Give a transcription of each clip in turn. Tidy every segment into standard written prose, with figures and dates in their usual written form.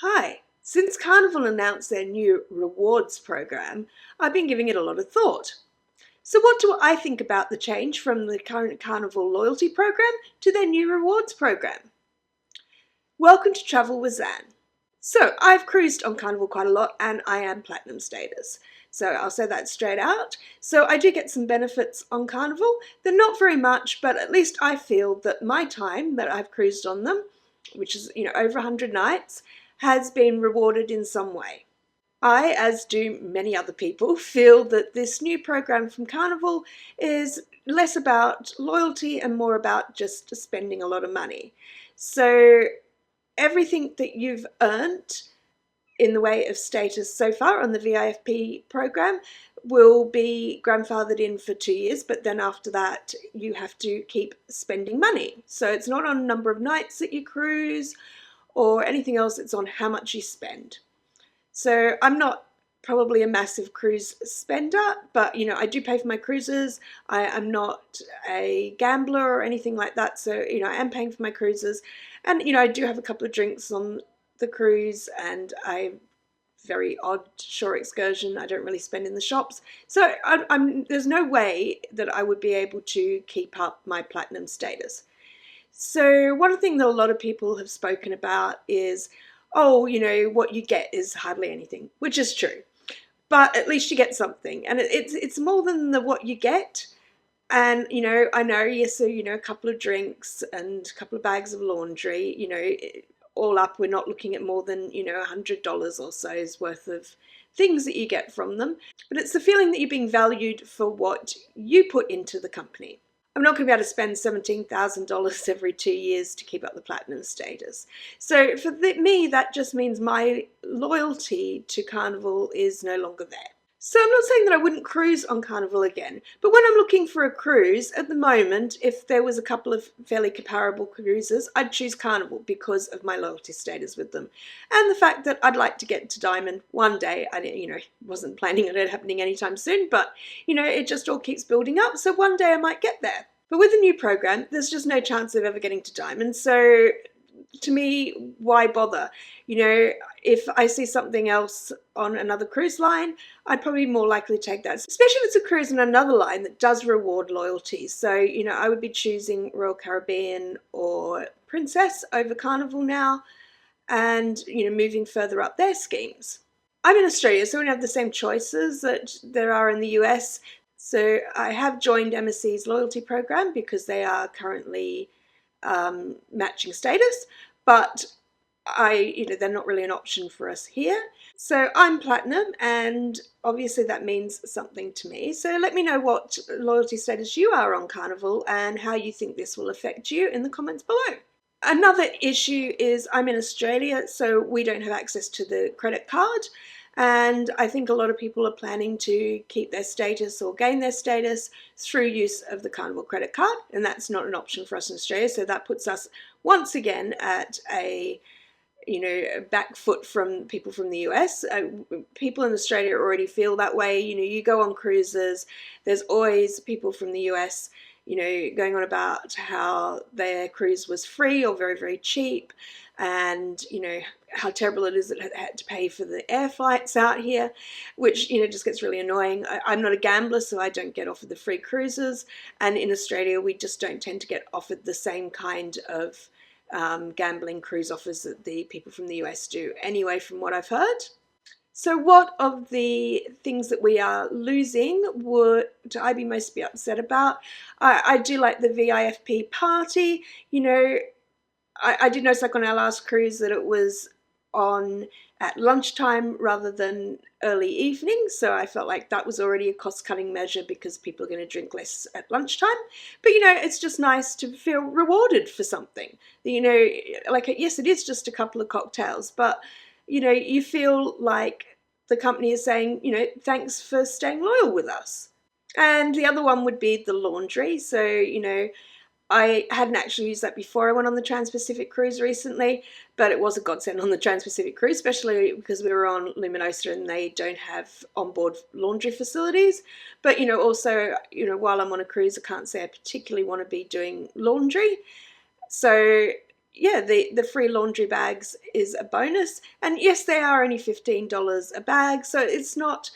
Hi. Since Carnival announced their new rewards program, I've been giving it a lot of thought. So what do I think about the change from the current Carnival Loyalty Program to their new rewards program? Welcome to Travel with Zan. So I've cruised on Carnival quite a lot and I am platinum status. So I'll say that straight out. So I do get some benefits on Carnival. They're not very much, but at least I feel that my time that I've cruised on them, which is, over 100 nights, has been rewarded in some way. I, as do many other people, feel that this new program from Carnival is less about loyalty and more about just spending a lot of money. So everything that you've earned in the way of status so far on the VIFP program will be grandfathered in for 2 years, but then after that you have to keep spending money. So it's not on number of nights that you cruise or anything else, it's on how much you spend. So I'm not probably a massive cruise spender, but I do pay for my cruises. I'm not a gambler or anything like that, so I am paying for my cruises, and I do have a couple of drinks on the cruise, and I very odd shore excursion. I don't really spend in the shops, so there's no way that I would be able to keep up my platinum status. So one thing that a lot of people have spoken about is, oh, what you get is hardly anything, which is true. But at least you get something. And it's more than what you get. And, I know, yes, so, a couple of drinks and a couple of bags of laundry, all up, we're not looking at more than, $100 or so's worth of things that you get from them. But it's the feeling that you're being valued for what you put into the company. I'm not going to be able to spend $17,000 every 2 years to keep up the platinum status. So for me, that just means my loyalty to Carnival is no longer there. So I'm not saying that I wouldn't cruise on Carnival again, but when I'm looking for a cruise at the moment, if there was a couple of fairly comparable cruises, I'd choose Carnival because of my loyalty status with them. And the fact that I'd like to get to Diamond one day. I wasn't planning on it happening anytime soon, but it just all keeps building up. So one day I might get there. But with the new program, there's just no chance of ever getting to Diamond. So to me, why bother? If I see something else on another cruise line, I'd probably be more likely to take that, especially if it's a cruise on another line that does reward loyalty. So, I would be choosing Royal Caribbean or Princess over Carnival now, and, moving further up their schemes. I'm in Australia, so we don't have the same choices that there are in the US. So I have joined MSC's loyalty program because they are currently matching status, but they're not really an option for us here. So I'm platinum, and obviously that means something to me. So let me know what loyalty status you are on Carnival and how you think this will affect you in the comments below. Another issue is I'm in Australia, so we don't have access to the credit card. And I think a lot of people are planning to keep their status or gain their status through use of the Carnival credit card. And that's not an option for us in Australia. So that puts us once again at a back foot from people from the US. People in Australia already feel that way. You go on cruises, there's always people from the US going on about how their cruise was free or very, very cheap, and how terrible it is that they had to pay for the air flights out here, which just gets really annoying. I'm not a gambler, so I don't get offered the free cruises, and in Australia we just don't tend to get offered the same kind of gambling cruise offers that the people from the US do anyway, from what I've heard. So what of the things that we are losing would I be most upset about? I do like the VIFP party. I did notice, like on our last cruise, that it was on at lunchtime rather than early evening. So I felt like that was already a cost-cutting measure because people are going to drink less at lunchtime. But, it's just nice to feel rewarded for something. Like, yes, it is just a couple of cocktails, but, you feel like the company is saying, thanks for staying loyal with us. And the other one would be the laundry. So, I hadn't actually used that before I went on the Trans-Pacific cruise recently, but it was a godsend on the Trans-Pacific cruise, especially because we were on Luminosa and they don't have onboard laundry facilities. But, also, while I'm on a cruise, I can't say I particularly want to be doing laundry. So, yeah, the free laundry bags is a bonus. And yes, they are only $15 a bag, so it's not,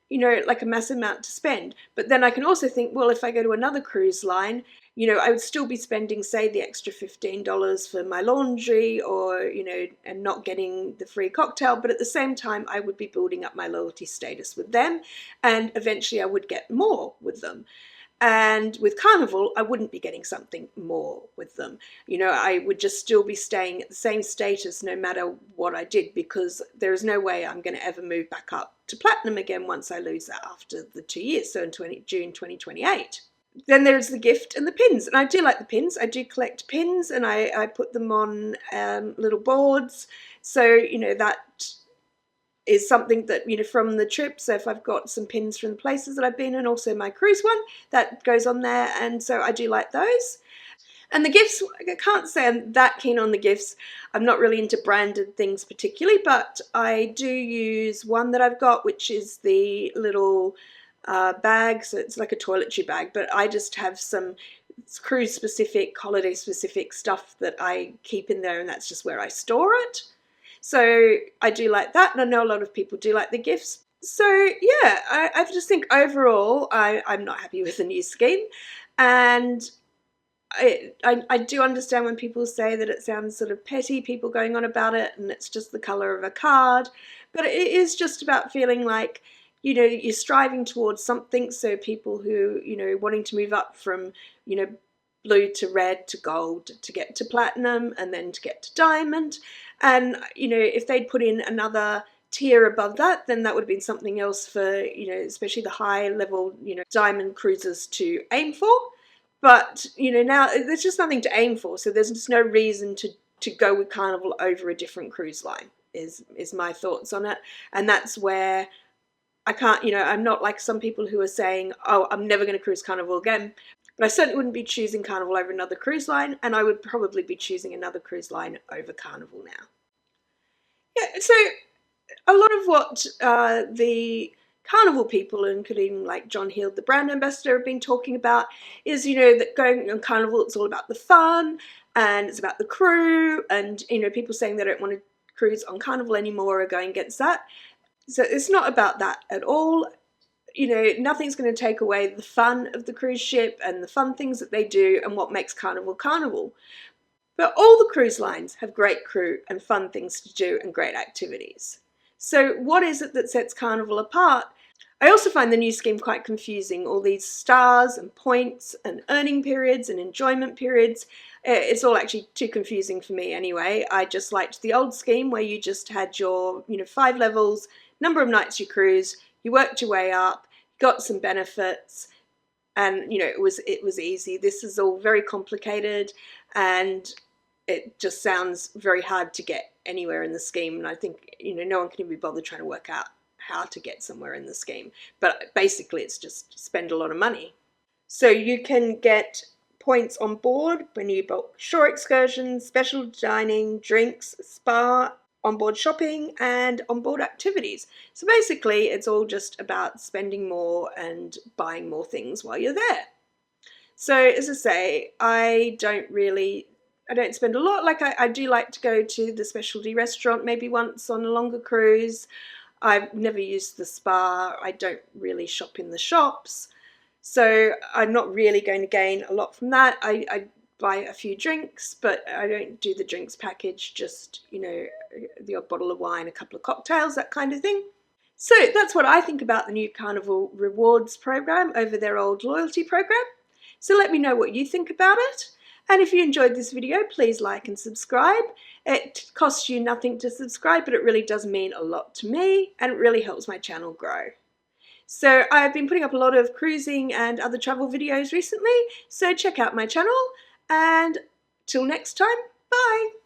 you know, like a massive amount to spend. But then I can also think, well, if I go to another cruise line, you know, I would still be spending, say, the extra $15 for my laundry, or, you know, and not getting the free cocktail. But at the same time, I would be building up my loyalty status with them, and eventually I would get more with them. And with Carnival, I wouldn't be getting something more with them. You know, I would just still be staying at the same status no matter what I did, because there is no way I'm going to ever move back up to Platinum again once I lose that after the 2 years, so in June 2028. Then there's the gift and the pins, and I do like the pins. I do collect pins, and I put them on little boards. So, you know, that is something that, you know, from the trip. So if I've got some pins from the places that I've been, and also my cruise one, that goes on there, and so I do like those. And the gifts, I can't say I'm that keen on the gifts. I'm not really into branded things particularly, but I do use one that I've got, which is the little bag. So it's like a toiletry bag, but I just have some cruise specific, holiday specific stuff that I keep in there, and that's just where I store it. So I do like that, and I know a lot of people do like the gifts. So yeah, I just think overall I'm not happy with the new scheme, and I do understand when people say that it sounds sort of petty, people going on about it, and it's just the colour of a card, but it is just about feeling like, you know, you're striving towards something. So people who, you know, wanting to move up from, you know, blue to red to gold to get to platinum, and then to get to diamond. And, you know, if they'd put in another tier above that, then that would have been something else for, you know, especially the high level, you know, diamond cruisers to aim for. But, you know, now there's just nothing to aim for, so there's just no reason to go with Carnival over a different cruise line, is my thoughts on it. And that's where I can't, you know, I'm not like some people who are saying, oh, I'm never going to cruise Carnival again. But I certainly wouldn't be choosing Carnival over another cruise line, and I would probably be choosing another cruise line over Carnival now. Yeah, so a lot of what the Carnival people, including like John Hill, the brand ambassador, have been talking about is, you know, that going on Carnival, it's all about the fun, and it's about the crew, and, you know, people saying they don't want to cruise on Carnival anymore are going against that. So it's not about that at all. You know, nothing's going to take away the fun of the cruise ship and the fun things that they do and what makes Carnival Carnival. But all the cruise lines have great crew and fun things to do and great activities. So what is it that sets Carnival apart? I also find the new scheme quite confusing. All these stars and points and earning periods and enjoyment periods. It's all actually too confusing for me anyway. I just liked the old scheme where you just had your, you know, 5 levels, number of nights you cruise, you worked your way up, got some benefits, and, you know, it was easy. This is all very complicated, and it just sounds very hard to get anywhere in the scheme. And I think, you know, no one can even be bothered trying to work out how to get somewhere in the scheme. But basically it's just spend a lot of money. So you can get points on board when you book shore excursions, special dining, drinks, spa, onboard shopping, and onboard activities. So basically it's all just about spending more and buying more things while you're there. So as I say, I don't spend a lot. Like I do like to go to the specialty restaurant maybe once on a longer cruise. I've never used the spa. I don't really shop in the shops. So I'm not really going to gain a lot from that. I buy a few drinks, but I don't do the drinks package, just, you know, the odd bottle of wine, a couple of cocktails, that kind of thing. So that's what I think about the new Carnival Rewards Program over their old loyalty program. So let me know what you think about it. And if you enjoyed this video, please like and subscribe. It costs you nothing to subscribe, but it really does mean a lot to me, and it really helps my channel grow. So I've been putting up a lot of cruising and other travel videos recently, so check out my channel, and till next time, bye!